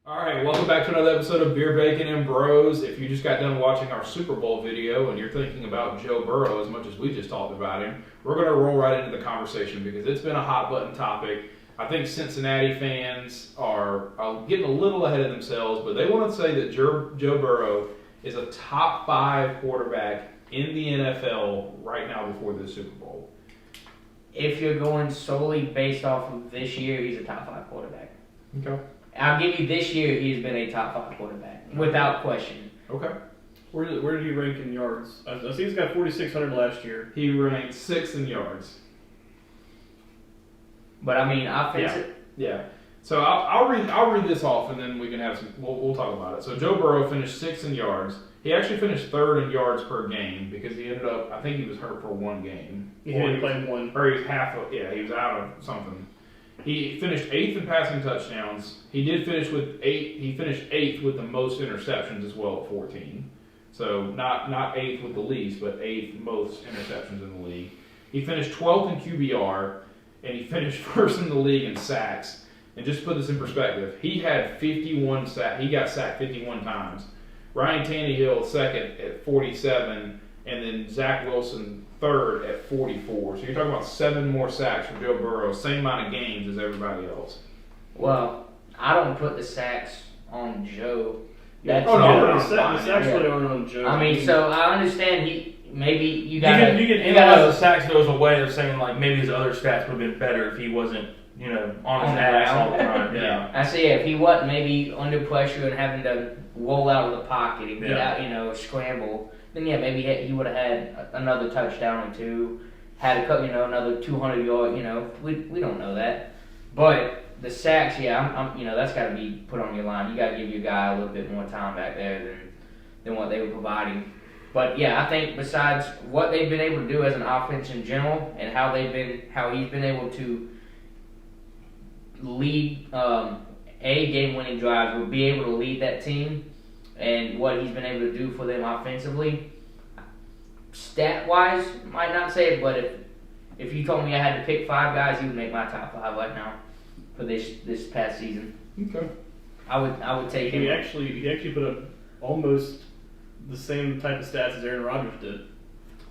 All right, welcome back to another episode of Beer, Bacon, and Bros. If you just got done watching our Super Bowl video and you're thinking about Joe Burrow as much as we just talked about him, we're going to roll right into the conversation because it's been a hot-button topic. I think Cincinnati fans are getting a little ahead of themselves, but they want to say that Joe Burrow is a top 5 quarterback in the NFL right now before the Super Bowl. If you're going solely based off of this year, he's a top 5 quarterback. Okay. I'll give you this year, he's been a top 5 quarterback, without question. Okay. Where did he rank in yards? I see he's got 4,600 last year. He ranked 6th in yards. But I mean, offensive. Yeah. So I'll read this off, and then we can have some. We'll talk about it. So Joe Burrow finished 6th in yards. He actually finished 3rd in yards per game because he ended up. I think he was hurt for one game. He only played one. Or he was he was out of something. He finished 8th in passing touchdowns. He did finish with 8. He finished 8th with the most interceptions as well at 14. So not 8th with the least, but 8th most interceptions in the league. He finished 12th in QBR, and he finished 1st in the league in sacks. And just to put this in perspective, he had 51 sacks. He got sacked 51 times. Ryan Tannehill 2nd at 47, and then Zach Wilson 3rd at 44. So you're talking about 7 more sacks for Joe Burrow, same amount of games as everybody else. Well, I don't put the sacks on Joe. That's the sacks really aren't on Joe. I mean, so I understand you can analyze the sacks though as a way of saying like maybe his other stats would have been better if he wasn't on his ass all the time. Yeah. I say if he wasn't maybe under pressure and having to roll out of the pocket and get out, scramble, then maybe he would have had another touchdown or 2, had another 200 yard. We don't know that, but the sacks, I'm that's got to be put on your line. You got to give your guy a little bit more time back there than what they were providing. But I think besides what they've been able to do as an offense in general and how he's been able to lead game-winning drives, will be able to lead that team, and what he's been able to do for them offensively. Stat-wise, might not say it, but if you told me I had to pick 5 guys, he would make my top 5 right now for this past season. Okay. I would take him. He actually put up almost the same type of stats as Aaron Rodgers did.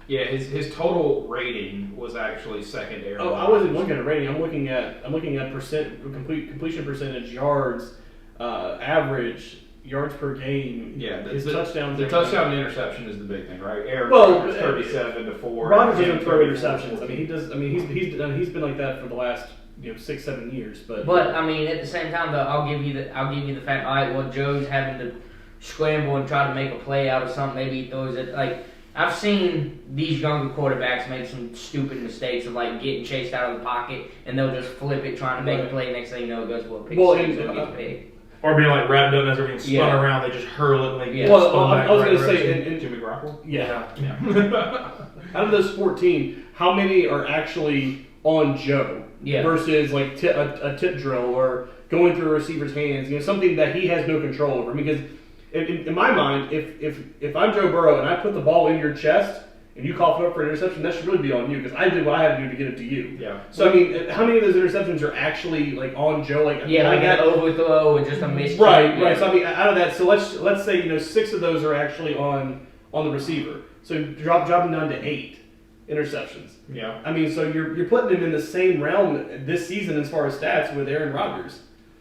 Yeah, his total rating was actually 2nd. Aaron Rodgers. I wasn't looking at rating. I'm looking at completion percentage, yards, average yards per game. Yeah, his touchdowns. The touchdown to interception is the big thing, right? Aaron Well, Rodgers 37 to 4. Rodgers doesn't throw interceptions. I mean, he does. I mean, he's been like that for the last 6-7 years. But I mean, at the same time, though, I'll give you the fact. All right, well, Joe's having to scramble and try to make a play out of something. Maybe he throws it like. I've seen these younger quarterbacks make some stupid mistakes of like getting chased out of the pocket, and they'll just flip it trying to make a play. Next thing you know, it goes for a pick six or gets picked. Or being like wrapped up as they're being spun around, they just hurl it and they Well, spun back. I was going to say, in Jimmy Garoppolo? Yeah. Out of those 14, how many are actually on Joe versus like a tip drill or going through a receiver's hands? Something that he has no control over. Because in my mind, if I'm Joe Burrow and I put the ball in your chest and you cough it up for an interception, that should really be on you because I did what I had to do to get it to you. Yeah. So I mean, how many of those interceptions are actually like on Joe? Like that overthrow or just a miss. Right. So I mean, out of that, so let's say 6 of those are actually on the receiver. So drop them down to 8 interceptions. Yeah. I mean, so you're putting him in the same realm this season as far as stats with Aaron Rodgers.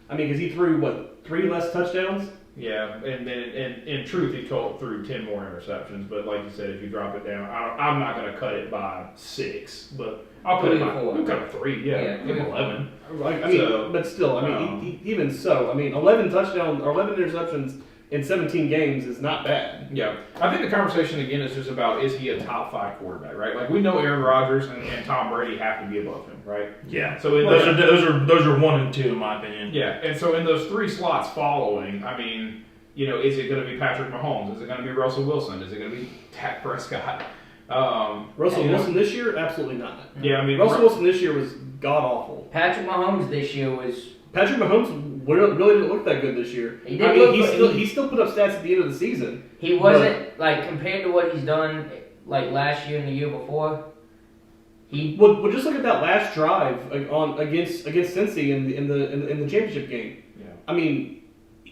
I mean, because he threw 3 less touchdowns. Yeah, and then in truth, he threw 10 more interceptions. But like you said, if you drop it down, I'm not going to cut it by 6, but I'll cut it by 4. We'll cut it 3. Yeah, give him 11. I mean, but still, I mean, even so, I mean, 11 touchdowns or 11 interceptions in 17 games is not bad. Yeah, I think the conversation again is just about is he a top 5 quarterback, right? Like we know Aaron Rodgers and Tom Brady have to be above him, right? Yeah. So those are 1 and 2 in my opinion. Yeah, and so in those 3 slots following, I mean, is it going to be Patrick Mahomes? Is it going to be Russell Wilson? Is it going to be Dak Prescott? Russell Wilson this year, absolutely not. Yeah, I mean Russell Wilson this year was god awful. Patrick Mahomes this year was. Patrick Mahomes really didn't look that good this year. He did he still put up stats at the end of the season. He wasn't like compared to what he's done like last year and the year before. Well, just look at that last drive against Cincy in the championship game. Yeah. I mean,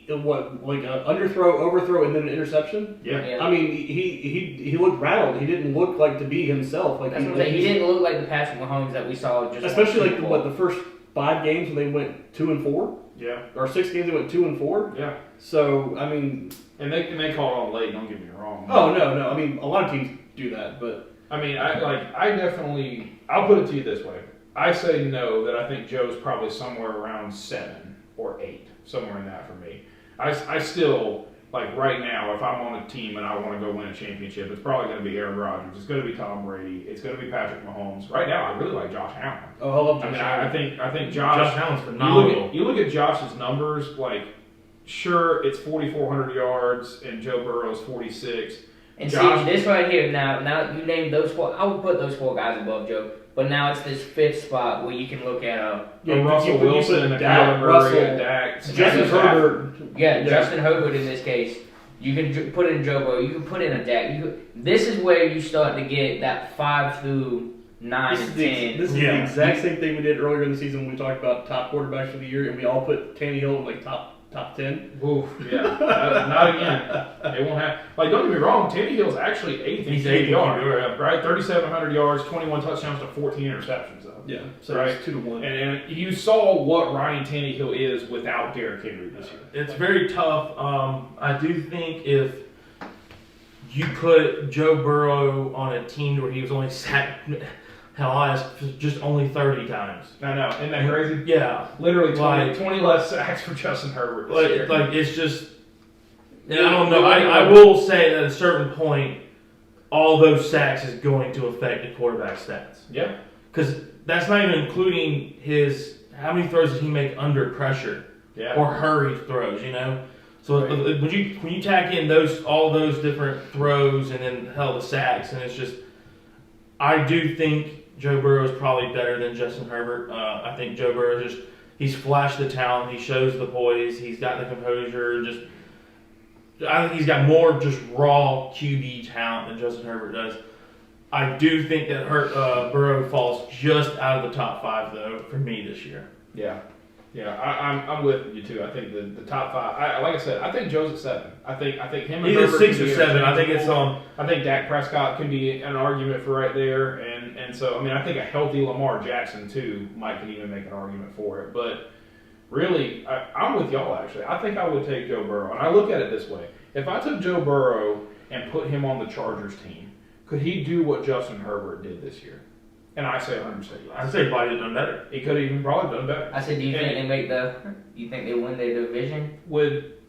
like an underthrow, overthrow, and then an interception. Yeah. I mean, he looked rattled. He didn't look like to be himself. Like That's what I'm saying. He didn't look like the Patrick Mahomes that we saw. Just especially like the first 5 games when they went 2-4. Yeah. Or 6 games they went 2-4. Yeah. So I mean, and they call it on late. Don't get me wrong. Oh no. I mean, a lot of teams do that, but I mean, I definitely. I'll put it to you this way. I say no. That I think Joe's probably somewhere around 7 or 8, somewhere in that for me. I still, like right now, if I'm on a team and I want to go win a championship, it's probably going to be Aaron Rodgers. It's going to be Tom Brady. It's going to be Patrick Mahomes. Right now, I really like Josh Allen. Oh, I love Josh Allen. I think Josh Allen's phenomenal. You look at Josh's numbers, like, sure, it's 4,400 yards and Joe Burrow's 46. And Josh, see, this right here, now you named those 4, I would put those 4 guys above Joe. But now it's this 5th spot where you can look at Russell Wilson, Dak, Dak, Justin Herbert. Yeah, Justin Herbert in this case. You can put in Joe Burrow. You can put in a Dak. This is where you start to get that 5 through 9 and 10. This is the exact same thing we did earlier in the season when we talked about top quarterbacks for the year, and we all put Tannehill in like top 10. Oof, yeah. Not again. It won't have. Like, don't get me wrong, Tannehill's actually 8th in QBR, right? 3,700 yards, 21 touchdowns to 14 interceptions, though. Yeah, so right? It's 2-1. And you saw what Ryan Tannehill is without Derrick Henry this year. It's very tough. I do think if you put Joe Burrow on a team where he was only sacked, just only 30 times. I know. Isn't that crazy? Yeah. Literally 20 less sacks for Justin Herbert. Like it's just, I don't know. I will say that at a certain point, all those sacks is going to affect the quarterback stats. Yeah. Because that's not even including how many throws did he make under pressure or hurried throws, you know? So right. when you tack in all those different throws and then the sacks, and it's just, I do think Joe Burrow is probably better than Justin Herbert. I think Joe Burrow he's flashed the talent. He shows the poise. He's got the composure. I think he's got more just raw QB talent than Justin Herbert does. I do think that Burrow falls just out of the top 5 though for me this year. Yeah. Yeah, I'm with you too. I think the top 5. Like I said, I think Joe's at 7. I think him and either Herbert 6 or 7. I think it's I think Dak Prescott can be an argument for right there, and so I mean I think a healthy Lamar Jackson too can even make an argument for it. But really, I'm with y'all actually. I think I would take Joe Burrow, and I look at it this way: if I took Joe Burrow and put him on the Chargers team, could he do what Justin Herbert did this year? And I say 100% yes. I'd say he probably done better. He could have even probably done better. I said, do you think they win their division?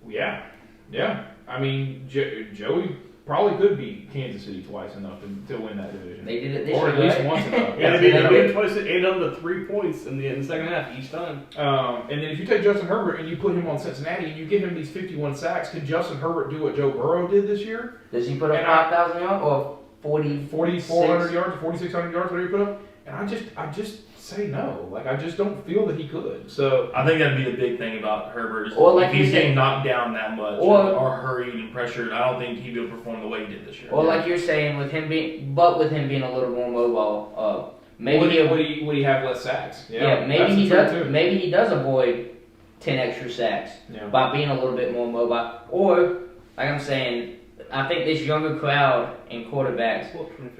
Yeah. I mean, Joey probably could beat Kansas City twice enough to win that division. They did it this year, or at least once enough. Yeah, they beat it twice. It ended up to 3 points in the second half each time. And then if you take Justin Herbert and you put him on Cincinnati and you give him these 51 sacks, could Justin Herbert do what Joe Burrow did this year? Does he put up 5,000 yards or 4,400 yards, 4,600 yards, whatever you put up? And I just say no. Like, I just don't feel that he could. So I think that'd be the big thing about Herbert is if he's getting knocked down that much or hurried and pressured, I don't think he'd be able to perform the way he did this year. Or like you're saying, with him being a little more mobile, maybe would he have less sacks? Yeah, maybe he does. Too. Maybe he does avoid 10 extra sacks by being a little bit more mobile. Or like I'm saying, I think this younger crowd in quarterbacks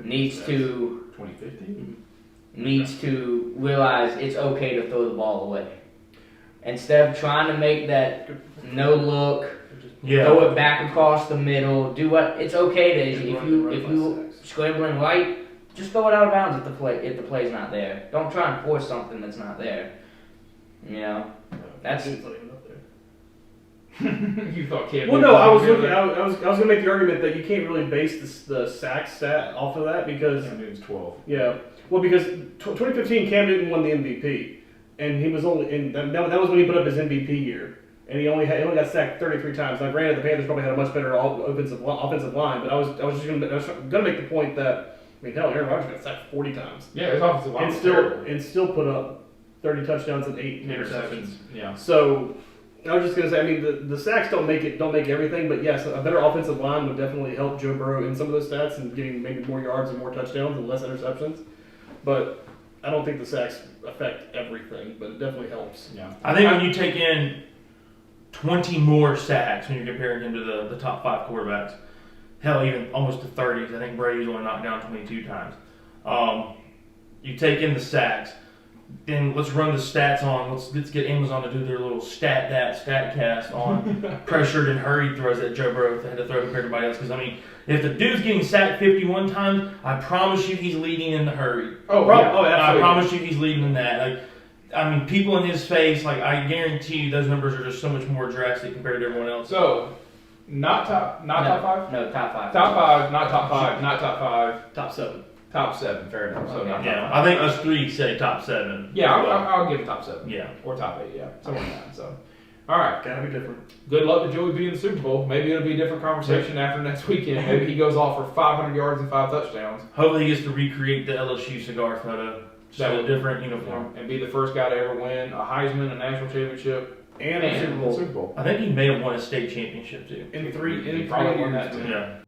needs to realize it's okay to throw the ball away. Instead of trying to make that no look, throw it back across the middle, it's okay to if you scrambling right, just throw it out of bounds if the play's not there. Don't try and force something that's not there. You know? That's you thought Cam Well, no, I was going to make the argument that you can't really base the sack stat off of that because Cam Newton's 12. Yeah, well, because 2015 Cam Newton won the MVP, and he was that was when he put up his MVP year, and he only got sacked 33 times. Now, granted, the Panthers probably had a much better offensive line, but I was going to make the point that Aaron Rodgers got sacked 40 times. Yeah, his offensive line and still put up 30 touchdowns and 8 interceptions. Yeah. So I was just going to say, I mean, the sacks don't make everything, but yes, a better offensive line would definitely help Joe Burrow in some of those stats and getting maybe more yards and more touchdowns and less interceptions. But I don't think the sacks affect everything, but it definitely helps. Yeah. I think when you take in 20 more sacks when you're comparing him to the top 5 quarterbacks. Hell, even almost to 30s. I think Brady's only knocked down 22 times. You take in the sacks, then let's run the stats on. Let's get Amazon to do their little StatCast on pressured and hurried throws that Joe Burrow had to throw compared to everybody else. Because I mean, if the dude's getting sacked 51 times, I promise you he's leading in the hurry. Oh, yeah. Oh, absolutely. I promise you he's leading in that. Like, I mean, people in his face, like I guarantee you, those numbers are just so much more drastic compared to everyone else. So, top 5? No, top 5. Top 5, not top 5, not top 5. Top 7. Top 7, fair enough. So not yeah, top 5. I think us 3 say top 7. Yeah, I'll give it top 7. Yeah. Or top 8, yeah. Somewhere in that. So, all right. Gotta be different. Good luck to Joey B in the Super Bowl. Maybe it'll be a different conversation after next weekend. Maybe he goes off for 500 yards and 5 touchdowns. Hopefully he gets to recreate the LSU cigar photo. Just a different uniform. And be the first guy to ever win a Heisman, a national championship, and a Super Bowl. Super Bowl. I think he may have won a state championship too. In 3 He probably won that too. Yeah.